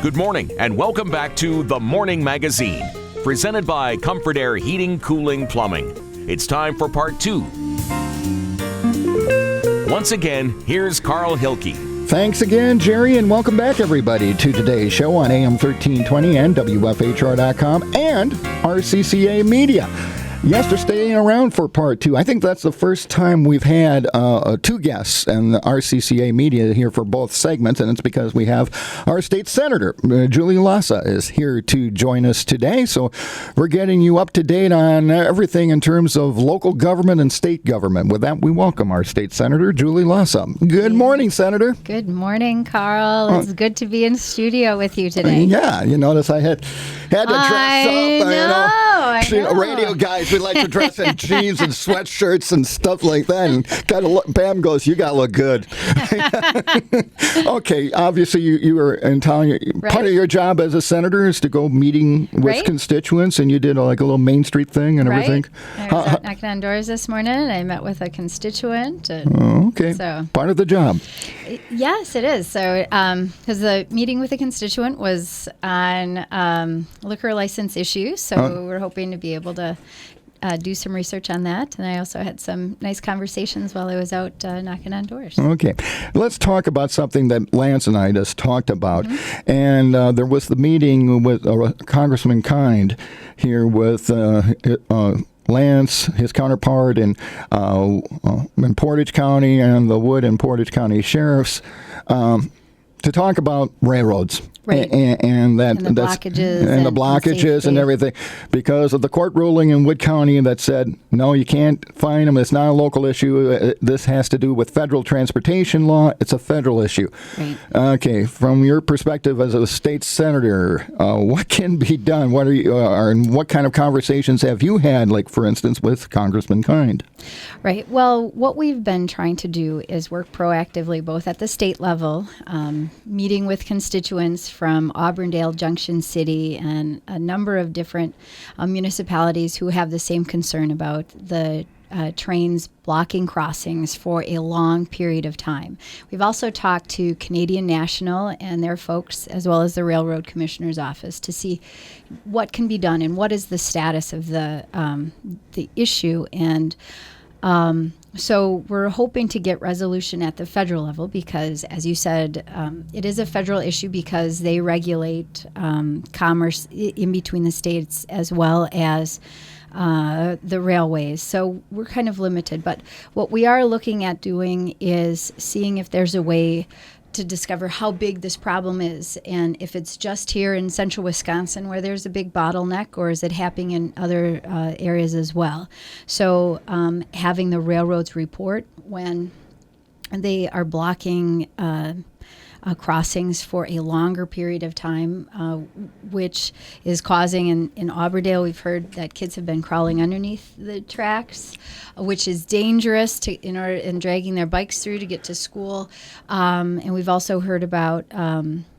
Good morning and welcome back to The Morning Magazine, presented by Comfort Air Heating, Cooling, Plumbing. It's time for part 2. Once again, here's Carl Hilke. Thanks again, Jerry, and welcome back, everybody, to today's show on AM 1320 and WFHR.com and RCCA Media. Yes, they're staying around for part 2. I think that's the first time we've had 2 guests and the RCCA Media here for both segments, and it's because we have our state senator, Julie Lassa, is here to join us today. So we're getting you up to date on everything in terms of local government and state government. With that, we welcome our state senator, Julie Lassa. Good morning, Senator. Good morning, Carl. It's good to be in studio with you today. Yeah, you notice I had to dress up. I know. Radio guys, we like to dress in jeans and sweatshirts and stuff like that. And Pam goes, "You got to look good." Okay, obviously you were in town. Right. Part of your job as a senator is to go meeting with constituents, and you did like a little Main Street thing and everything. I was out knocking on doors this morning, and I met with a constituent. Okay, so part of the job. Yes, it is. So, because the meeting with a constituent was on liquor license issues, so we're hoping to be able to do some research on that. And I also had some nice conversations while I was out knocking on doors. Okay. Let's talk about something that Lance and I just talked about. Mm-hmm. And there was the meeting with Congressman Kind here with Lance, his counterpart in Portage County, and the Wood and Portage County sheriffs to talk about railroads. Right. And the blockages and everything, because of the court ruling in Wood County that said, no, you can't fine them. It's not a local issue. This has to do with federal transportation law. It's a federal issue. Right. Okay. From your perspective as a state senator, what can be done? What are you, and what kind of conversations have you had, like, for instance, with Congressman Kind? Right. Well, what we've been trying to do is work proactively, both at the state level, meeting with constituents from Auburndale, Junction City, and a number of different municipalities who have the same concern about the trains blocking crossings for a long period of time. We've also talked to Canadian National and their folks, as well as the Railroad Commissioner's Office, to see what can be done and what is the status of the issue. And so we're hoping to get resolution at the federal level because, as you said, it is a federal issue because they regulate commerce in between the states as well as the railways. So we're kind of limited. But what we are looking at doing is seeing if there's a way to discover how big this problem is and if it's just here in central Wisconsin where there's a big bottleneck, or is it happening in other areas as well. So having the railroads report when they are blocking crossings for a longer period of time, which is causing, in Auburndale, we've heard that kids have been crawling underneath the tracks, which is dangerous in dragging their bikes through to get to school. And we've also heard about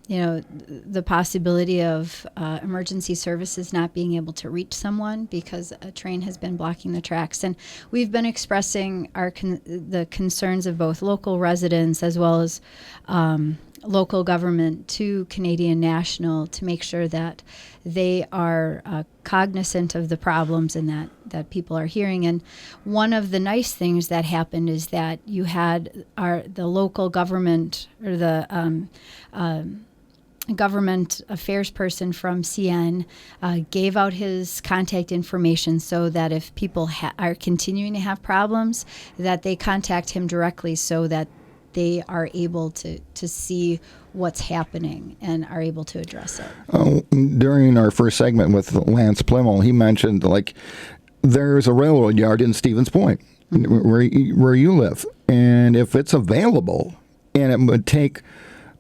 the possibility of emergency services not being able to reach someone because a train has been blocking the tracks. And we've been expressing the concerns of both local residents as well as local government to Canadian National to make sure that they are cognizant of the problems and that people are hearing. And one of the nice things that happened is that you had the local government or the government affairs person from CN gave out his contact information so that if people are continuing to have problems, that they contact him directly so that they are able to see what's happening and are able to address it. During our first segment with Lance Plimmel, he mentioned, like, there's a railroad yard in Stevens Point, mm-hmm. where you live. And if it's available, and it would take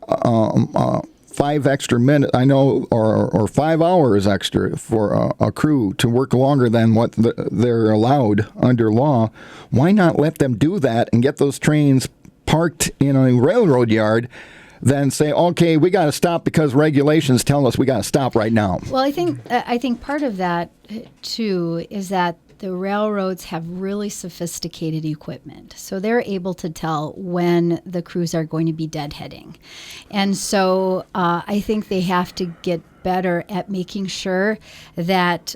5 extra minutes, I know, or 5 hours extra for a crew to work longer than what they're allowed under law, why not let them do that and get those trains parked in a railroad yard, then say, okay, we got to stop because regulations tell us we got to stop right now? Well, I think part of that too is that the railroads have really sophisticated equipment. So they're able to tell when the crews are going to be deadheading. And so I think they have to get better at making sure that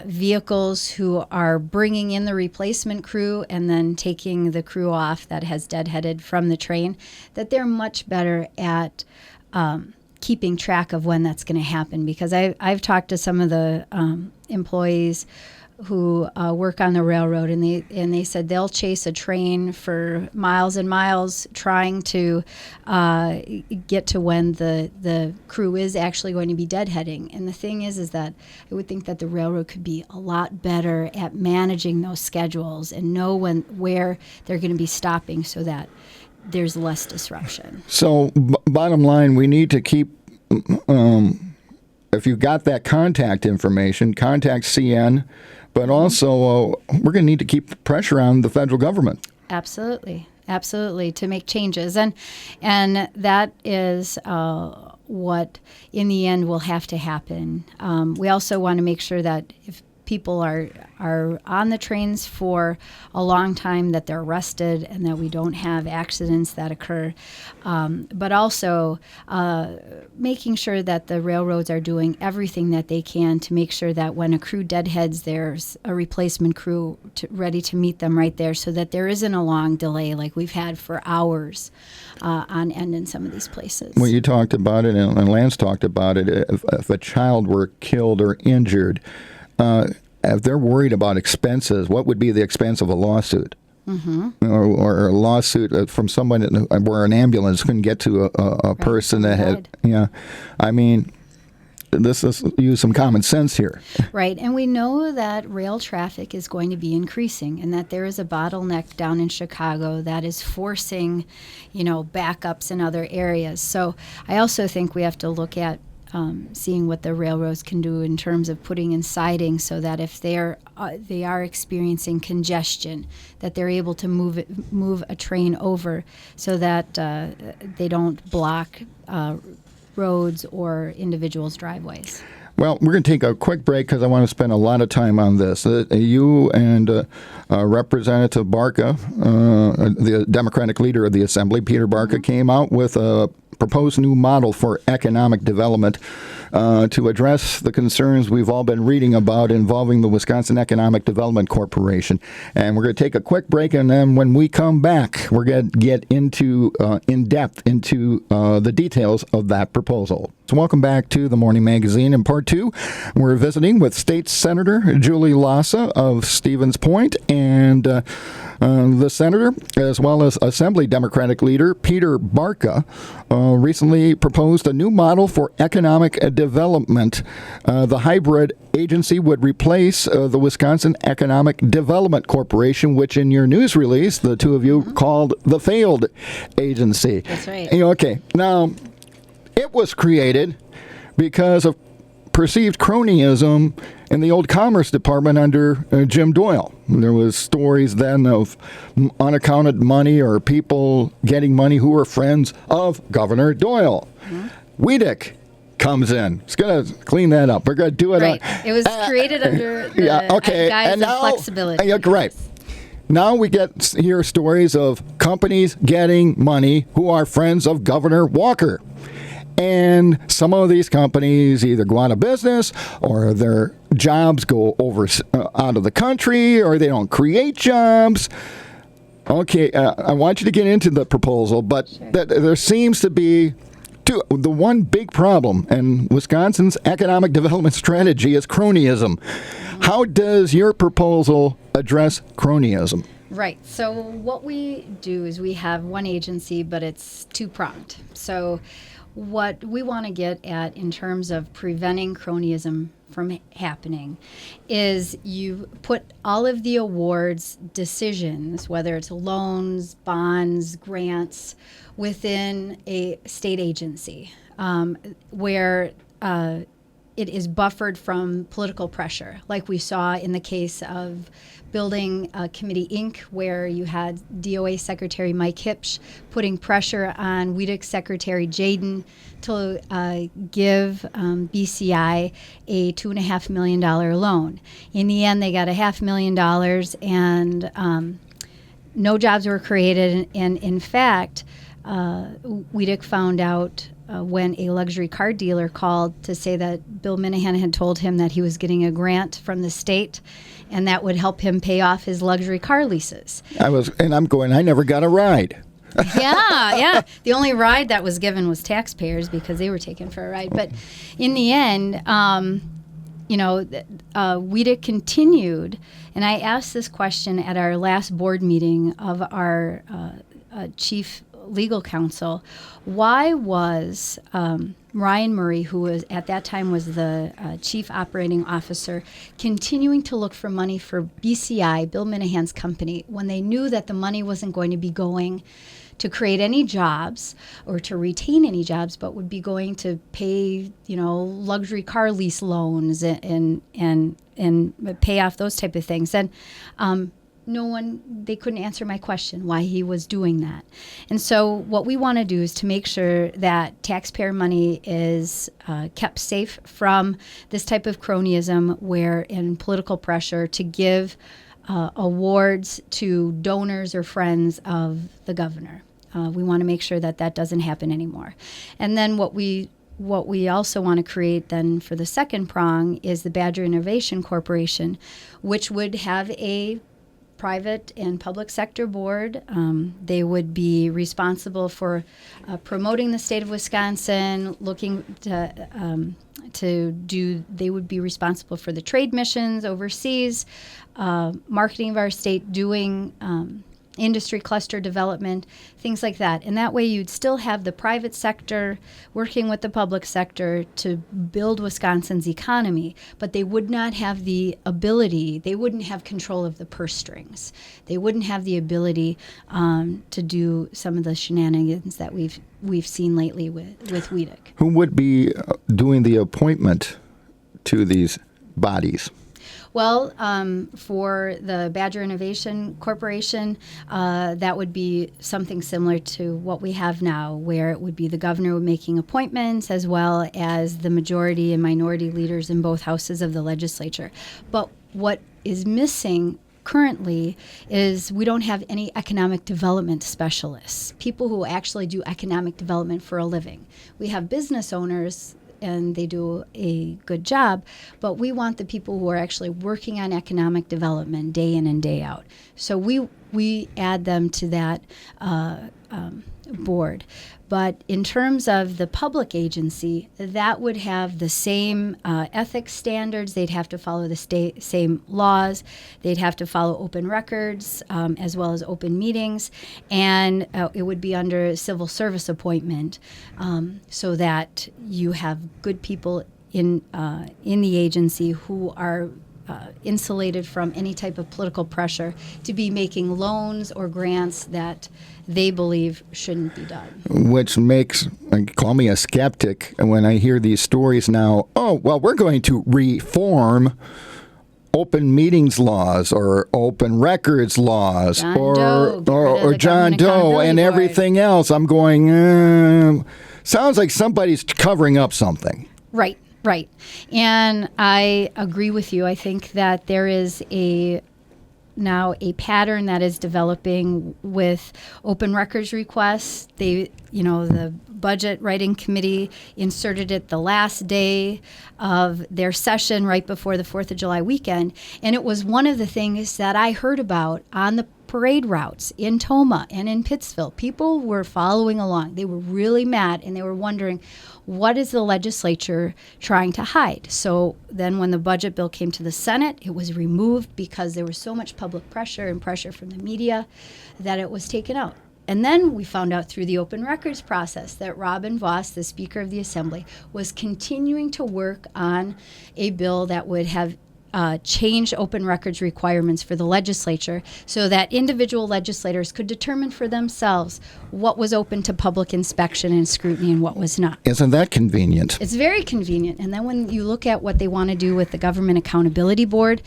vehicles who are bringing in the replacement crew and then taking the crew off that has deadheaded from the train, that they're much better at keeping track of when that's going to happen. Because I've talked to some of the employees who work on the railroad, and they said they'll chase a train for miles and miles trying to get to when the crew is actually going to be deadheading. And the thing is that I would think that the railroad could be a lot better at managing those schedules and know where they're going to be stopping so that there's less disruption. So bottom line, we need to keep, if you got that contact information, contact CN, but also we're going to need to keep pressure on the federal government. Absolutely, to make changes. And that is what, in the end, will have to happen. We also want to make sure that if people are on the trains for a long time, that they're rested and that we don't have accidents that occur. But also making sure that the railroads are doing everything that they can to make sure that when a crew deadheads, there's a replacement crew ready to meet them right there, so that there isn't a long delay like we've had for hours on end in some of these places. Well, you talked about it, and Lance talked about it. If a child were killed or injured, if they're worried about expenses, what would be the expense of a lawsuit? Or a lawsuit from someone where an ambulance couldn't get to a person that had, I mean, this is use some common sense here. Right, and we know that rail traffic is going to be increasing, and that there is a bottleneck down in Chicago that is forcing, backups in other areas. So I also think we have to look at seeing what the railroads can do in terms of putting in siding, so that if they are experiencing congestion, that they're able to move a train over, so that they don't block roads or individuals' driveways. Well, we're going to take a quick break because I want to spend a lot of time on this. You and Representative Barca, the Democratic leader of the Assembly, Peter Barca, came out with a proposed new model for economic development to address the concerns we've all been reading about involving the Wisconsin Economic Development Corporation. And we're going to take a quick break, and then when we come back, we're going to get into in depth into the details of that proposal. So welcome back to the Morning Magazine. In part two, we're visiting with State Senator Julie Lassa of Stevens Point and the senator, as well as Assembly Democratic leader Peter Barca, recently proposed a new model for economic development. The hybrid agency would replace the Wisconsin Economic Development Corporation, which in your news release, the two of you called the failed agency. That's right. Okay, now, it was created because of perceived cronyism in the old Commerce Department under Jim Doyle. There was stories then of unaccounted money or people getting money who were friends of Governor Doyle. Weedick comes in. It's going to clean that up. We're going to do it. Right. It was created under the guise of flexibility. Right. Now we hear stories of companies getting money who are friends of Governor Walker. And some of these companies either go out of business, or their jobs go over out of the country, or they don't create jobs. Okay, I want you to get into the proposal, but there seems to be the one big problem, and Wisconsin's economic development strategy is cronyism. How does your proposal address cronyism? Right. So what we do is we have one agency, but it's two-pronged. So what we want to get at in terms of preventing cronyism from happening is you put all of the awards decisions, whether it's loans, bonds, grants, within a state agency where it is buffered from political pressure, like we saw in the case of Building Committee Inc., where you had DOA Secretary Mike Hipsch putting pressure on WEDC Secretary Jaden to give BCI a $2.5 million loan. In the end, they got $500,000, and no jobs were created. And in fact, WEDC found out when a luxury car dealer called to say that Bill Minahan had told him that he was getting a grant from the state, and that would help him pay off his luxury car leases. I'm going, I never got a ride. Yeah. The only ride that was given was taxpayers because they were taken for a ride. But in the end, WEDC continued, and I asked this question at our last board meeting of our chief legal counsel. Why was Ryan Murray, who was at that time was the chief operating officer, continuing to look for money for BCI, Bill Minahan's company, when they knew that the money wasn't going to be going to create any jobs or to retain any jobs, but would be going to pay, luxury car lease loans and pay off those type of things. And they couldn't answer my question why he was doing that. And so what we want to do is to make sure that taxpayer money is kept safe from this type of cronyism where in political pressure to give awards to donors or friends of the governor. We want to make sure that that doesn't happen anymore. And then what we also want to create then for the second prong is the Badger Innovation Corporation, which would have a private and public sector board. They would be responsible for promoting the state of Wisconsin, looking they would be responsible for the trade missions overseas, marketing of our state, doing industry cluster development, things like that. And that way you'd still have the private sector working with the public sector to build Wisconsin's economy, but they would not have the ability, they wouldn't have control of the purse strings. They wouldn't have the ability to do some of the shenanigans that we've seen lately with WEDC. Who would be doing the appointment to these bodies? Well, for the Badger Innovation Corporation, that would be something similar to what we have now, where it would be the governor making appointments as well as the majority and minority leaders in both houses of the legislature. But what is missing currently is we don't have any economic development specialists, people who actually do economic development for a living. We have business owners, and they do a good job, but we want the people who are actually working on economic development day in and day out. So we add them to that board. But in terms of the public agency, that would have the same ethics standards. They'd have to follow the same laws. They'd have to follow open records as well as open meetings. And it would be under civil service appointment so that you have good people in the agency who are insulated from any type of political pressure to be making loans or grants that they believe shouldn't be done. Which makes, call me a skeptic, and when I hear these stories now, we're going to reform open meetings laws or open records laws or John Doe and everything else. I'm going, sounds like somebody's covering up something. Right. And I agree with you. I think that there is now a pattern that is developing with open records requests. The budget writing committee inserted it the last day of their session right before the 4th of July weekend. And it was one of the things that I heard about on the parade routes in Toma and in Pittsville. People were following along. They were really mad, and they were wondering, what is the legislature trying to hide? So then when the budget bill came to the Senate, it was removed because there was so much public pressure and pressure from the media that it was taken out. And then we found out through the open records process that Robin Voss, the Speaker of the Assembly, was continuing to work on a bill that would have change open records requirements for the legislature so that individual legislators could determine for themselves what was open to public inspection and scrutiny and what was not. Isn't that convenient? It's very convenient. And then when you look at what they want to do with the Government Accountability Board,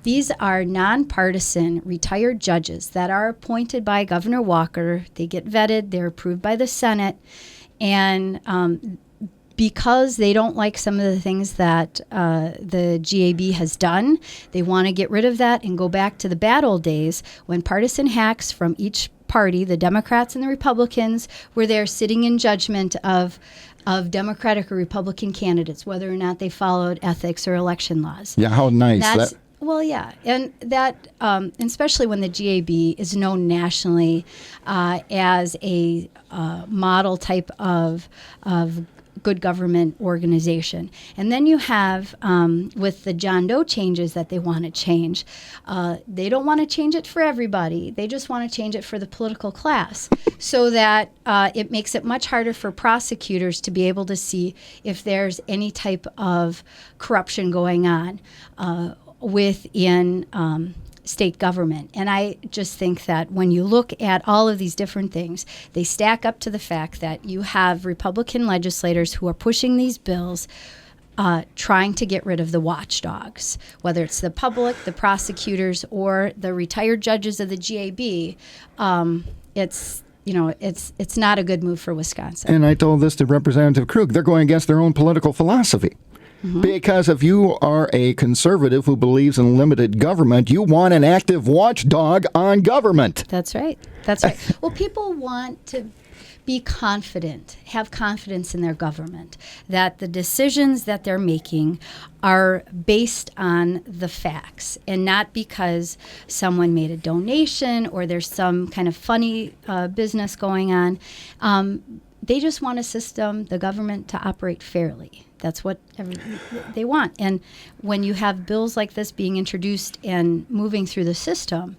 these are nonpartisan retired judges that are appointed by Governor Walker. They get vetted, they're approved by the Senate, and because they don't like some of the things that the GAB has done, they want to get rid of that and go back to the bad old days when partisan hacks from each party, the Democrats and the Republicans, were there sitting in judgment of Democratic or Republican candidates, whether or not they followed ethics or election laws. Yeah, how nice. Well, yeah, and that, especially when the GAB is known nationally as a model type of good government organization. And then you have, with the John Doe changes that they want to change, they don't want to change it for everybody. They just want to change it for the political class so that it makes it much harder for prosecutors to be able to see if there's any type of corruption going on within state government. And I just think that when you look at all of these different things, they stack up to the fact that you have Republican legislators who are pushing these bills trying to get rid of the watchdogs, whether it's the public, the prosecutors, or the retired judges of the GAB. It's not a good move for Wisconsin. And I told this to Representative Krug. They're going against their own political philosophy. Mm-hmm. Because if you are a conservative who believes in limited government, you want an active watchdog on government. That's right. That's right. Well, people want to be confident, have confidence in their government, that the decisions that they're making are based on the facts and not because someone made a donation or there's some kind of funny business going on. They just want a system, the government, to operate fairly. That's what they want. And when you have bills like this being introduced and moving through the system,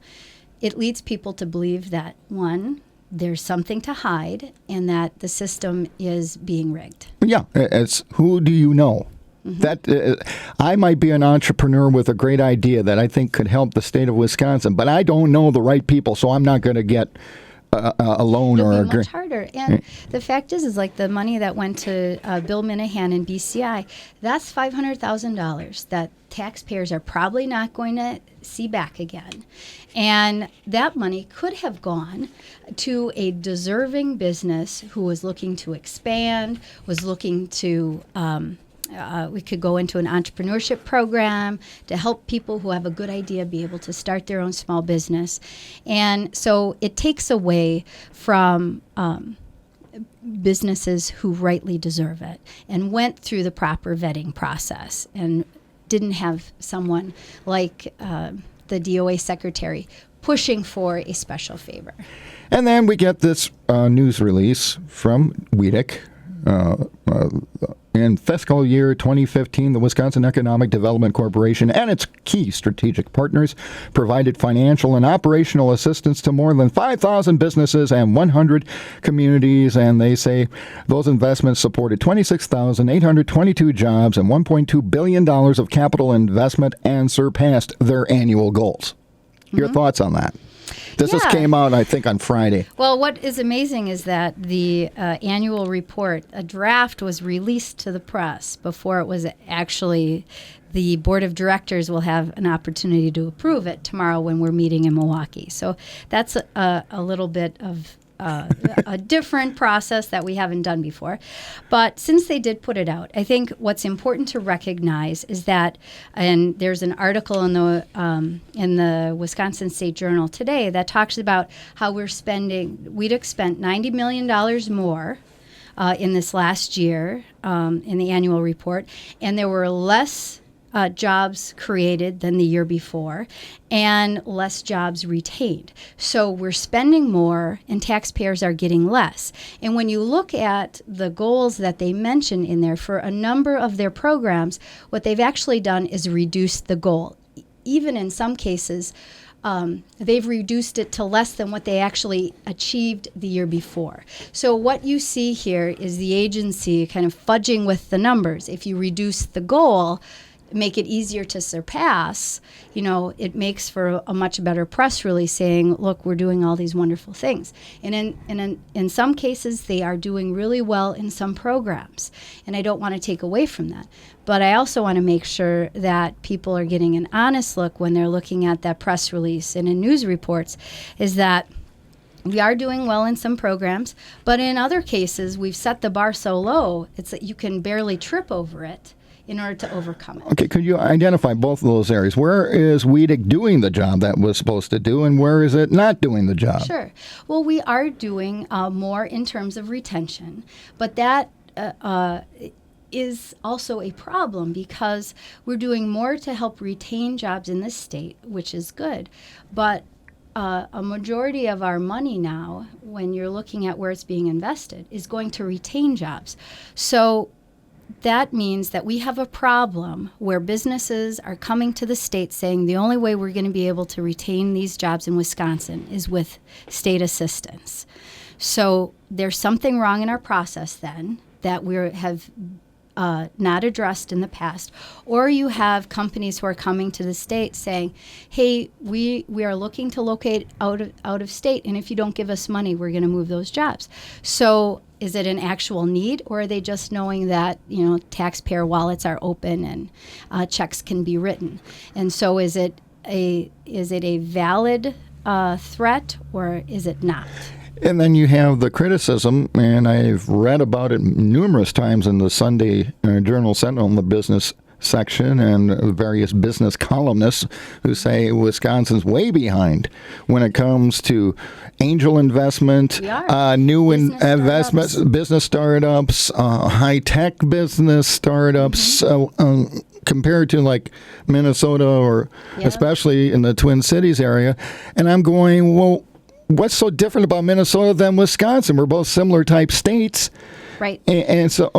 it leads people to believe that, one, there's something to hide and that the system is being rigged. Yeah, it's who do you know? Mm-hmm. That I might be an entrepreneur with a great idea that I think could help the state of Wisconsin, but I don't know the right people, so I'm not going to get a loan or a grant. Much harder. And the fact is like the money that went to Bill Minahan and BCI, that's $500,000 that taxpayers are probably not going to see back again. And that money could have gone to a deserving business who was looking to expand, was looking to we could go into an entrepreneurship program to help people who have a good idea be able to start their own small business. And so it takes away from businesses who rightly deserve it and went through the proper vetting process and didn't have someone like the DOA secretary pushing for a special favor. And then we get this news release from WEDC. In fiscal year 2015, the Wisconsin Economic Development Corporation and its key strategic partners provided financial and operational assistance to more than 5,000 businesses and 100 communities. And they say those investments supported 26,822 jobs and $1.2 billion of capital investment and surpassed their annual goals. Mm-hmm. Your thoughts on that? This just came out, I think, on Friday. Well, what is amazing is that the annual report, a draft was released to the press before it was actually, the board of directors will have an opportunity to approve it tomorrow when we're meeting in Milwaukee. So that's a little bit of a different process that we haven't done before. But since they did put it out, I think what's important to recognize is that, and there's an article in the Wisconsin State Journal today that talks about how we'd have spent $90 million more in this last year in the annual report, and there were less jobs created than the year before and less jobs retained. So we're spending more and taxpayers are getting less. And when you look at the goals that they mention in there for a number of their programs, what they've actually done is reduce the goal. Even in some cases, they've reduced it to less than what they actually achieved the year before. So what you see here is the agency kind of fudging with the numbers. If you reduce the goal, make it easier to surpass, it makes for a much better press release saying, look, we're doing all these wonderful things. And in some cases, they are doing really well in some programs. And I don't want to take away from that. But I also want to make sure that people are getting an honest look when they're looking at that press release and in news reports, is that we are doing well in some programs, but in other cases, we've set the bar so low, it's that you can barely trip over it in order to overcome it. Okay, could you identify both of those areas? Where is WEDIC doing the job that was supposed to do, and where is it not doing the job? Sure. Well, we are doing more in terms of retention, but that is also a problem because we're doing more to help retain jobs in this state, which is good. But a majority of our money now, when you're looking at where it's being invested, is going to retain jobs. So that means that we have a problem where businesses are coming to the state saying the only way we're going to be able to retain these jobs in Wisconsin is with state assistance. So there's something wrong in our process then that we have not addressed in the past, or you have companies who are coming to the state saying, hey, we are looking to locate out of state, and if you don't give us money, we're going to move those jobs. So is it an actual need, or are they just knowing that taxpayer wallets are open and checks can be written? And so is it a valid threat, or is it not? And then you have the criticism, and I've read about it numerous times in the Sunday Journal Sentinel in the business section, and various business columnists who say Wisconsin's way behind when it comes to angel investment, new investments, business startups, high-tech business startups, compared to like Minnesota or especially in the Twin Cities area. And I'm going, well, what's so different about Minnesota than Wisconsin? We're both similar type states. Right. And so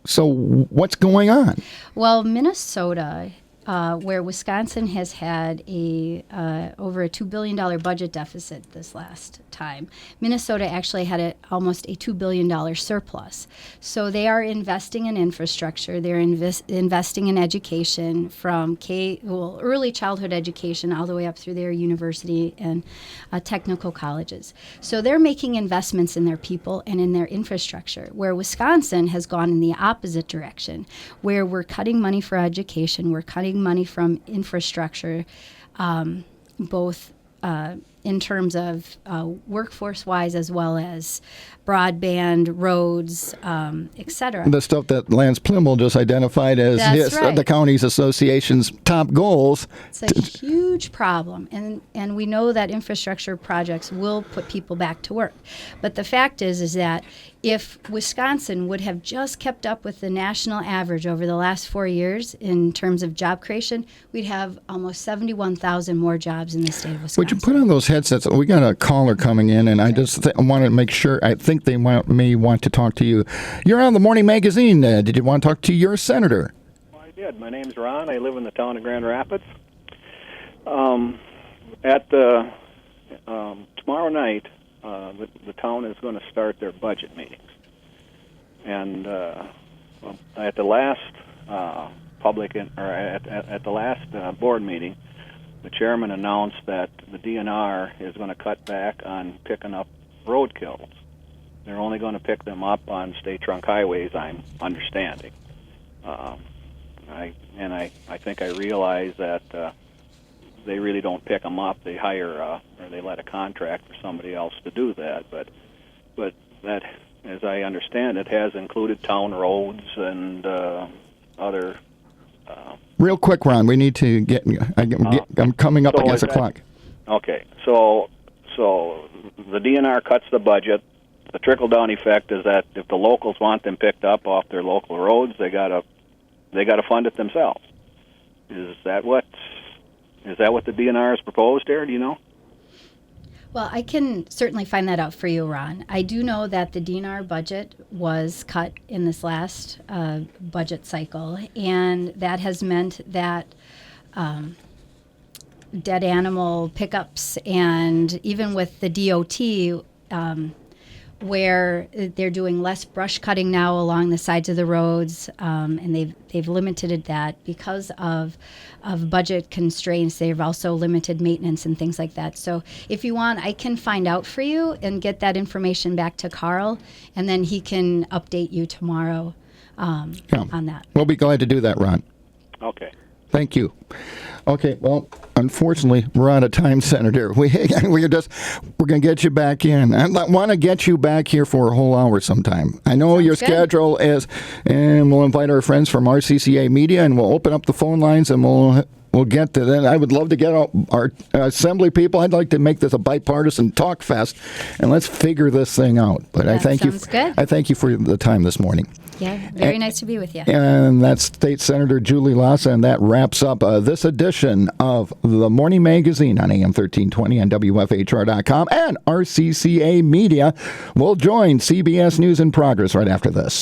so what's going on? Well, Minnesota, where Wisconsin has had over a $2 billion budget deficit this last time, Minnesota actually had almost a $2 billion surplus. So they are investing in infrastructure. They're investing in education from early childhood education all the way up through their university and technical colleges. So they're making investments in their people and in their infrastructure, where Wisconsin has gone in the opposite direction, where we're cutting money for education, we're cutting money from infrastructure, both in terms of workforce-wise as well as broadband, roads, et cetera. The stuff that Lance Plimmel just identified as the county's association's top goals. It's a huge problem, and we know that infrastructure projects will put people back to work. But the fact is that if Wisconsin would have just kept up with the national average over the last 4 years in terms of job creation, we'd have almost 71,000 more jobs in the state of Wisconsin. Would you put on those headsets? We got a caller coming in, and I just want to make sure. I think they may want to talk to you. You're on the Morning Magazine. Did you want to talk to your senator? Well, I did. My name's Ron. I live in the town of Grand Rapids. Tomorrow night, the town is going to start their budget meetings, and at the last at the last board meeting, the chairman announced that the DNR is going to cut back on picking up roadkills. They're only going to pick them up on state trunk highways, I'm understanding. I think I realize that they really don't pick them up. They hire or they let a contract for somebody else to do that. But that, as I understand it, has included town roads and other. Real quick, Ron. We need to get. I'm coming up against the clock. Okay, so the DNR cuts the budget. The trickle-down effect is that if the locals want them picked up off their local roads, they gotta fund it themselves. Is that what the DNR has proposed here? Do you know? Well, I can certainly find that out for you, Ron. I do know that the DNR budget was cut in this last budget cycle, and that has meant that dead animal pickups, and even with the DOT, where they're doing less brush cutting now along the sides of the roads, and they've limited that because of budget constraints. They've also limited maintenance and things like that. So if you want, I can find out for you and get that information back to Carl, and then he can update you tomorrow on that. We'll be glad to do that, Ron. Okay. Thank you. Okay, well, unfortunately, we're out of time, Senator. We're going to get you back in. I want to get you back here for a whole hour sometime. I know your schedule is, and we'll invite our friends from RCCA Media, and we'll open up the phone lines, and we'll get to that. I would love to get our assembly people. I'd like to make this a bipartisan talk fest, and let's figure this thing out. But I thank you. Good. I thank you for the time this morning. Yeah, very nice to be with you. And that's State Senator Julie Lassa, and that wraps up this edition of the Morning Magazine on AM 1320 and WFHR.com, and RCCA Media will join CBS News in Progress right after this.